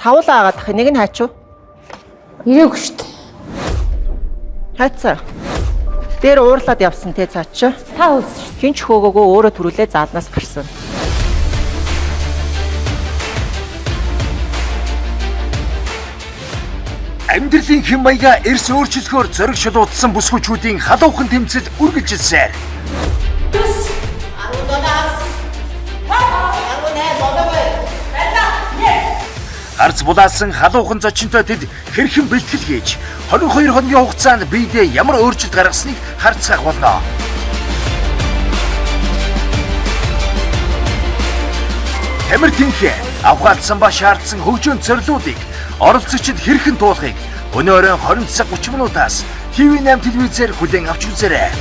Тавуулаа агаад ах нэг нь хайчуу. Ирээгүй шүү дээ. Хайцаа. Дээр уурлаад явсан те цаа чи. Та үлс шүү. Хинч хөөгөөгөө өөрөө төрүүлээ зааднаас гарсан. Амьдралын хэм маяга эрс өөрчлөхөөр зориг шулуудсан бүсгүүчүүдийн халуухан тэмцэл үргэлжилсэн. Харц булаасан халуухан зочинтой тэд хэрхэн бэлтгэл хийж 22 хоногийн хугацаанд биедээ ямар өөрчлөлт гаргасныг харцгаах болно. Тамиртинхээ авгаалсан ба шаардсан хөгжөөн зорилуудыг оролцогчид хэрхэн туулахыг өнөөдөр 20 цаг 30 минутаас TV8 телевизээр хүлээн авч үзээрэй.